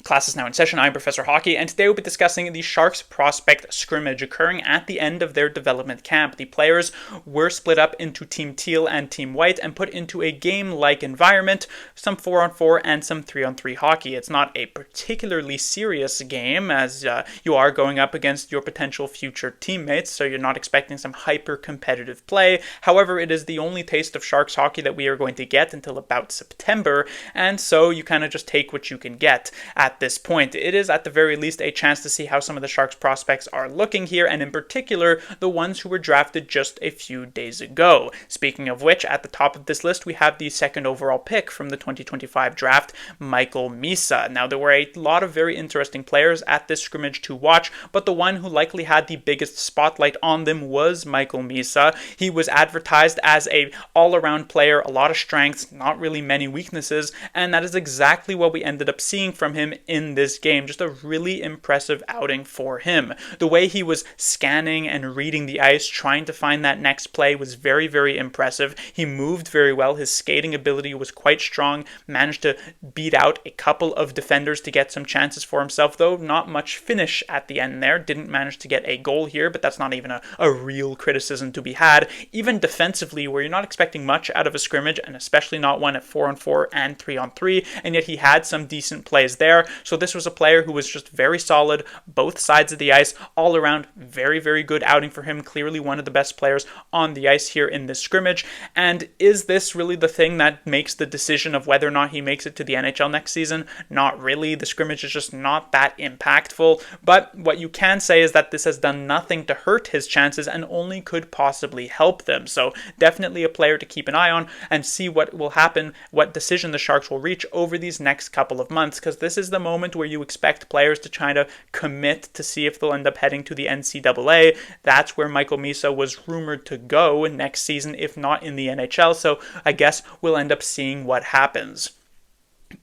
Class is now in session. I'm Professor Hockey, and today we'll be discussing the Sharks prospect scrimmage occurring at the end of their development camp. The players were split up into Team Teal and Team White and put into a game-like environment, some 4-on-4 and some 3-on-3 hockey. It's not a particularly serious game, as you are going up against your potential future teammates, so you're not expecting some hyper-competitive play. However, it is the only taste of Sharks hockey that we are going to get until about September, and so you kind of just take what you can get. At this point, it is at the very least a chance to see how some of the Sharks prospects are looking here, and in particular, the ones who were drafted just a few days ago. Speaking of which, at the top of this list, we have the second overall pick from the 2025 draft, Michael Misa. Now, there were a lot of very interesting players at this scrimmage to watch, but the one who likely had the biggest spotlight on them was Michael Misa. He was advertised as a all-around player, a lot of strengths, not really many weaknesses, and that is exactly what we ended up seeing from him in this game. Just a really impressive outing for him. The way he was scanning and reading the ice, trying to find that next play was very, very impressive. He moved very well. His skating ability was quite strong, managed to beat out a couple of defenders to get some chances for himself, though not much finish at the end there. Didn't manage to get a goal here, but that's not even a real criticism to be had. Even defensively, where you're not expecting much out of a scrimmage, and especially not one at 4-on-4 and 3-on-3, and yet he had some decent plays there. So this was a player who was just very solid, both sides of the ice, all around, very, very good outing for him. Clearly one of the best players on the ice here in this scrimmage. And is this really the thing that makes the decision of whether or not he makes it to the NHL next season? Not really. The scrimmage is just not that impactful. But what you can say is that this has done nothing to hurt his chances and only could possibly help them. So definitely a player to keep an eye on and see what will happen, what decision the Sharks will reach over these next couple of months, because this is the moment where you expect players to try to commit to see if they'll end up heading to the NCAA. That's where Michael Misa was rumored to go next season, if not in the NHL, so I guess we'll end up seeing what happens.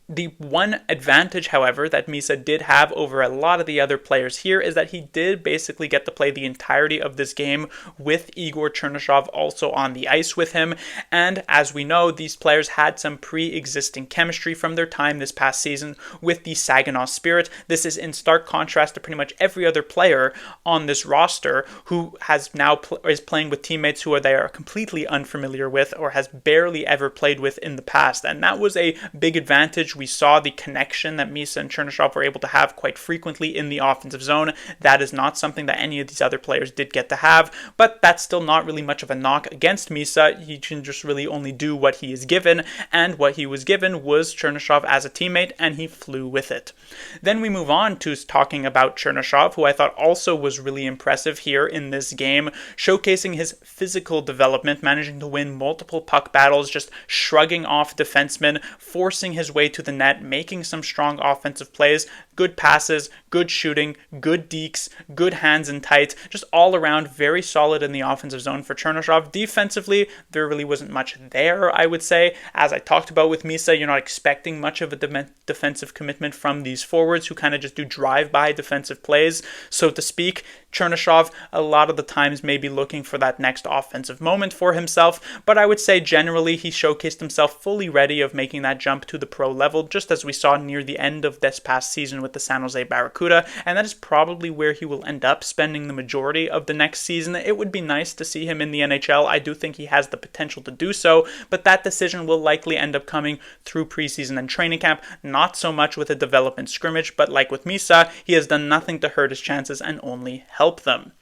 The one advantage, however, that Misa did have over a lot of the other players here is that he did basically get to play the entirety of this game with Igor Chernyshov also on the ice with him. And as we know, these players had some pre-existing chemistry from their time this past season with the Saginaw Spirit. This is in stark contrast to pretty much every other player on this roster who has now is playing with teammates who they are completely unfamiliar with or has barely ever played with in the past. And that was a big advantage. We saw the connection that Misa and Chernyshov were able to have quite frequently in the offensive zone. That is not something that any of these other players did get to have, but that's still not really much of a knock against Misa. He can just really only do what he is given, and what he was given was Chernyshov as a teammate, and he flew with it. Then we move on to talking about Chernyshov, who I thought also was really impressive here in this game, showcasing his physical development, managing to win multiple puck battles, just shrugging off defensemen, forcing his way to the net, making some strong offensive plays, good passes, good shooting, good dekes, good hands in tight, just all around very solid in the offensive zone for Chernyshov. Defensively, there really wasn't much there, I would say. As I talked about with Misa, you're not expecting much of a defensive commitment from these forwards who kind of just do drive-by defensive plays, so to speak. Chernyshov, a lot of the times, may be looking for that next offensive moment for himself, but I would say generally he showcased himself fully ready of making that jump to the pro level, just as we saw near the end of this past season with the San Jose Barracuda, and that is probably where he will end up spending the majority of the next season. It would be nice to see him in the NHL. I do think he has the potential to do so, but that decision will likely end up coming through preseason and training camp, not so much with a development scrimmage, but like with Misa, he has done nothing to hurt his chances and only help them.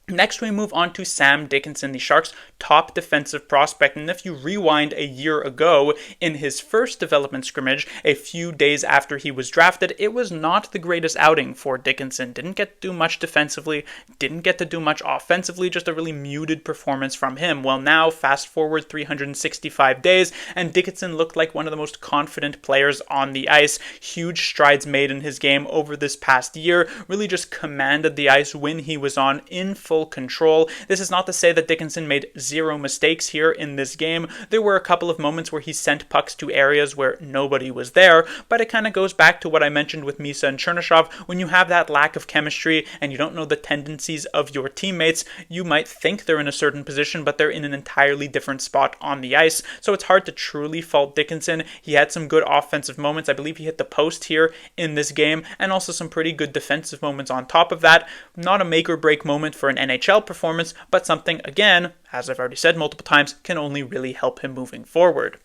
Next, we move on to Sam Dickinson, the Sharks' top defensive prospect. And if you rewind a year ago, in his first development scrimmage, a few days after he was drafted, it was not the greatest outing for Dickinson. Didn't get to do much defensively, didn't get to do much offensively, just a really muted performance from him. Well, now, fast forward 365 days, and Dickinson looked like one of the most confident players on the ice. Huge strides made in his game over this past year, really just commanded the ice when he was on in full full control. This is not to say that Dickinson made zero mistakes here in this game. There were a couple of moments where he sent pucks to areas where nobody was there, but it kind of goes back to what I mentioned with Misa and Chernyshov. When you have that lack of chemistry and you don't know the tendencies of your teammates, you might think they're in a certain position, but they're in an entirely different spot on the ice. So it's hard to truly fault Dickinson. He had some good offensive moments. I believe he hit the post here in this game, and also some pretty good defensive moments on top of that. Not a make or break moment for an NHL performance, but something, again, as I've already said multiple times, can only really help him moving forward.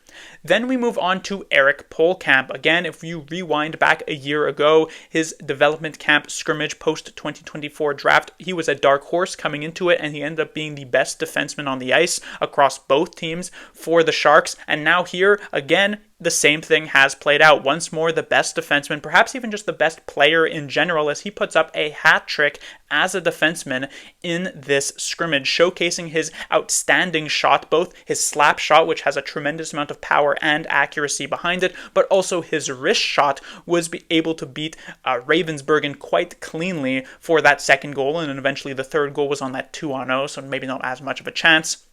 Then we move on to Eric Polkamp. Again, if you rewind back a year ago, his development camp scrimmage post-2024 draft, he was a dark horse coming into it, and he ended up being the best defenseman on the ice across both teams for the Sharks. And now here, again, the same thing has played out. Once more, the best defenseman, perhaps even just the best player in general, as he puts up a hat trick as a defenseman in this scrimmage, showcasing his outstanding shot, both his slap shot, which has a tremendous amount of power and accuracy behind it, but also his wrist shot was able to beat Ravensburgen quite cleanly for that second goal, and then eventually the third goal was on that 2-on-0, so maybe not as much of a chance.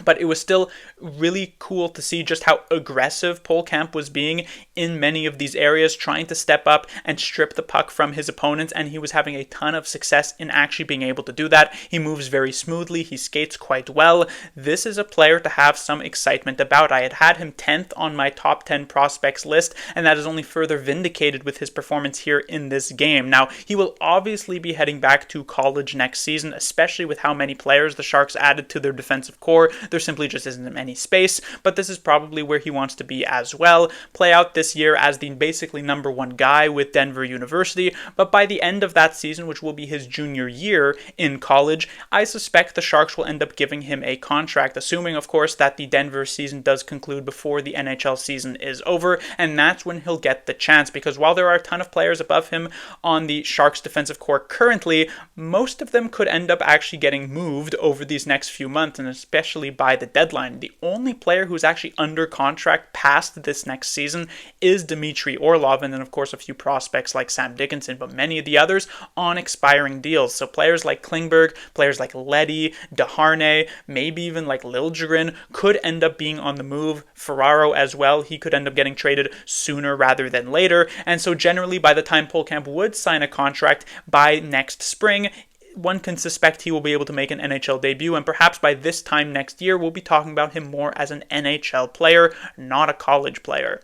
But it was still really cool to see just how aggressive Polkamp was being in many of these areas, trying to step up and strip the puck from his opponents, and he was having a ton of success in actually being able to do that. He moves very smoothly, he skates quite well. This is a player to have some excitement about. I had him 10th on my top 10 prospects list, and that is only further vindicated with his performance here in this game. Now, he will obviously be heading back to college next season, especially with how many players the Sharks added to their defensive core. There simply just isn't any space, but this is probably where he wants to be as well. Play out this year as the basically number one guy with Denver University, but by the end of that season, which will be his junior year in college, I suspect the Sharks will end up giving him a contract, assuming, of course, that the Denver season does conclude before the NHL season is over, and that's when he'll get the chance, because while there are a ton of players above him on the Sharks defensive core currently, most of them could end up actually getting moved over these next few months, and especially by the deadline. The only player who's actually under contract past this next season is Dmitry Orlov, and then of course a few prospects like Sam Dickinson, but many of the others on expiring deals. So players like Klingberg, players like Leddy, DeHarnay, maybe even like Liljegren could end up being on the move. Ferraro as well, he could end up getting traded sooner rather than later, and so generally by the time Polkamp would sign a contract by next spring, one can suspect he will be able to make an NHL debut, and perhaps by this time next year, we'll be talking about him more as an NHL player, not a college player.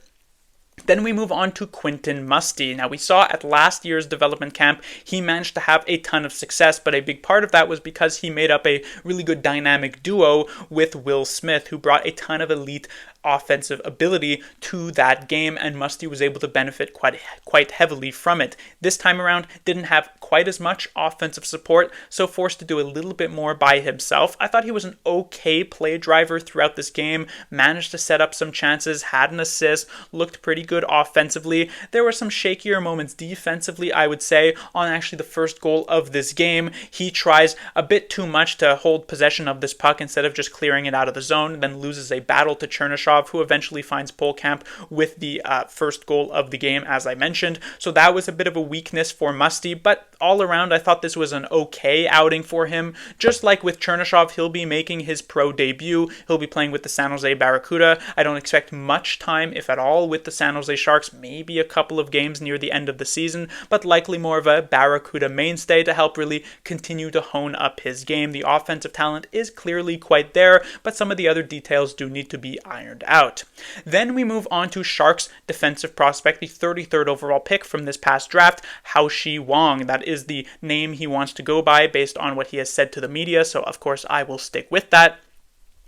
Then we move on to Quentin Musty. Now, we saw at last year's development camp, he managed to have a ton of success, but a big part of that was because he made up a really good dynamic duo with Will Smith, who brought a ton of elite offensive ability to that game, and Musty was able to benefit quite heavily from it. This time around, didn't have quite as much offensive support, so forced to do a little bit more by himself. I thought he was an okay play driver throughout this game, managed to set up some chances, had an assist, looked pretty good offensively. There were some shakier moments defensively, I would say, on actually the first goal of this game. He tries a bit too much to hold possession of this puck instead of just clearing it out of the zone, then loses a battle to Chernyshov, who eventually finds Polkamp with the first goal of the game, as I mentioned. So that was a bit of a weakness for Musty, but all around I thought this was an okay outing for him. Just like with Chernyshov, he'll be making his pro debut. He'll be playing with the San Jose Barracuda. I don't expect much time, if at all, with the San Jose Sharks, maybe a couple of games near the end of the season, but likely more of a Barracuda mainstay to help really continue to hone up his game. The offensive talent is clearly quite there, but some of the other details do need to be ironed out. Then we move on to Sharks defensive prospect, the 33rd overall pick from this past draft, Hao-Shi Wang. That is the name he wants to go by based on what he has said to the media, so of course I will stick with that.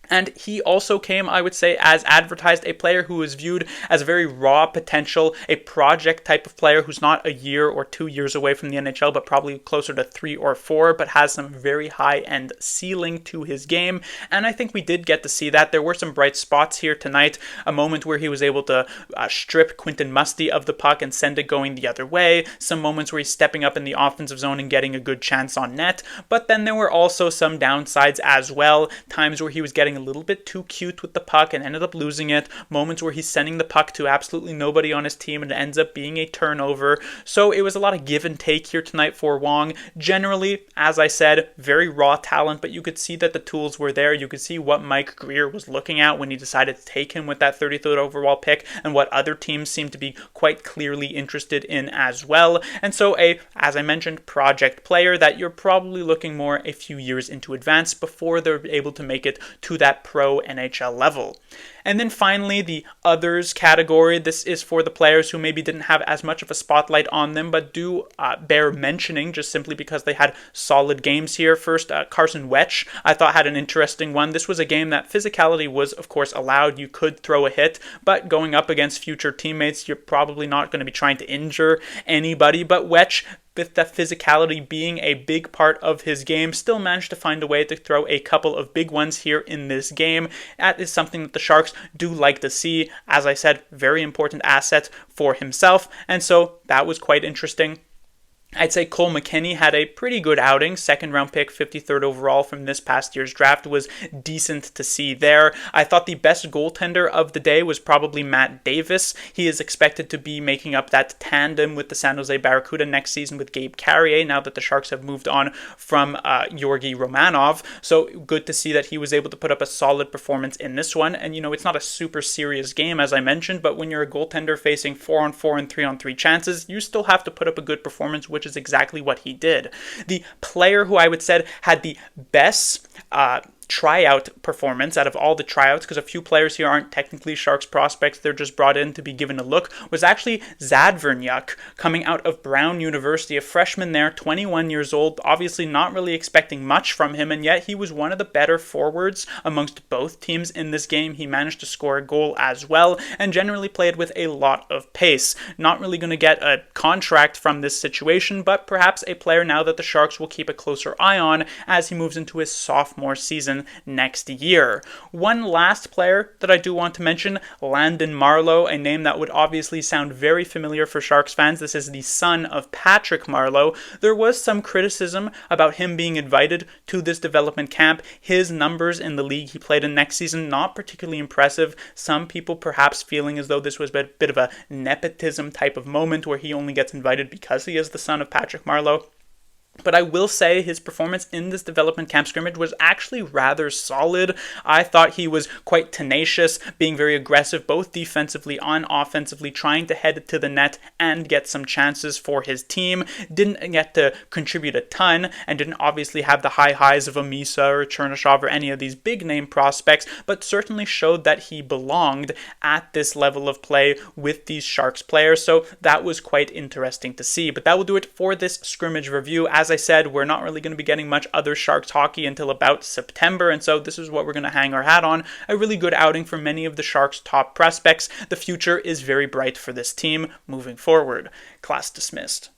And he also came, I would say, as advertised, a player who is viewed as a very raw potential, a project type of player who's not a year or 2 years away from the NHL, but probably closer to 3 or 4, but has some very high-end ceiling to his game. And I think we did get to see that. There were some bright spots here tonight, a moment where he was able to strip Quentin Musty of the puck and send it going the other way, some moments where he's stepping up in the offensive zone and getting a good chance on net, but then there were also some downsides as well, times where he was getting getting a little bit too cute with the puck and ended up losing it. Moments where he's sending the puck to absolutely nobody on his team and it ends up being a turnover. So it was a lot of give and take here tonight for Wong. Generally, as I said, very raw talent, but you could see that the tools were there. You could see what Mike Greer was looking at when he decided to take him with that 33rd overall pick, and what other teams seem to be quite clearly interested in as well. And so as I mentioned, project player that you're probably looking more a few years into advance before they're able to make it to that pro NHL level. And then finally, the others category. This is for the players who maybe didn't have as much of a spotlight on them, but do bear mentioning just simply because they had solid games here. First, Carson Wetsch, I thought, had an interesting one. This was a game that physicality was, of course, allowed. You could throw a hit, but going up against future teammates, you're probably not going to be trying to injure anybody. But Wetsch, with that physicality being a big part of his game, still managed to find a way to throw a couple of big ones here in this game. That is something that the Sharks do like to see. As I said, very important asset for himself, and so that was quite interesting. I'd say Cole McKinney had a pretty good outing. Second round pick, 53rd overall from this past year's draft, was decent to see there. I thought the best goaltender of the day was probably Matt Davis. He is expected to be making up that tandem with the San Jose Barracuda next season with Gabe Carrier, now that the Sharks have moved on from Georgi Romanov. So good to see that he was able to put up a solid performance in this one. And, it's not a super serious game, as I mentioned, but when you're a goaltender facing 4-on-4 and 3-on-3 chances, you still have to put up a good performance, which is exactly what he did. The player who I would say had the best tryout performance out of all the tryouts, because a few players here aren't technically Sharks prospects, they're just brought in to be given a look, was actually Zadvernyuk, coming out of Brown University, a freshman there, 21 years old, obviously not really expecting much from him, and yet he was one of the better forwards amongst both teams in this game. He managed to score a goal as well, and generally played with a lot of pace. Not really going to get a contract from this situation, but perhaps a player now that the Sharks will keep a closer eye on as he moves into his sophomore season next year. One last player that I do want to mention, Landon Marleau, a name that would obviously sound very familiar for Sharks fans. This is the son of Patrick Marleau. There was some criticism about him being invited to this development camp. His numbers in the league he played in next season, not particularly impressive. Some people perhaps feeling as though this was a bit of a nepotism type of moment where he only gets invited because he is the son of Patrick Marleau. But I will say his performance in this development camp scrimmage was actually rather solid. I thought he was quite tenacious, being very aggressive both defensively and offensively, trying to head to the net and get some chances for his team. Didn't get to contribute a ton and didn't obviously have the high highs of a Misa or Chernyshov or any of these big name prospects, but certainly showed that he belonged at this level of play with these Sharks players. So that was quite interesting to see. But that will do it for this scrimmage review. As I said, we're not really going to be getting much other Sharks hockey until about September, and so this is what we're going to hang our hat on. A really good outing for many of the Sharks' top prospects. The future is very bright for this team moving forward. Class dismissed.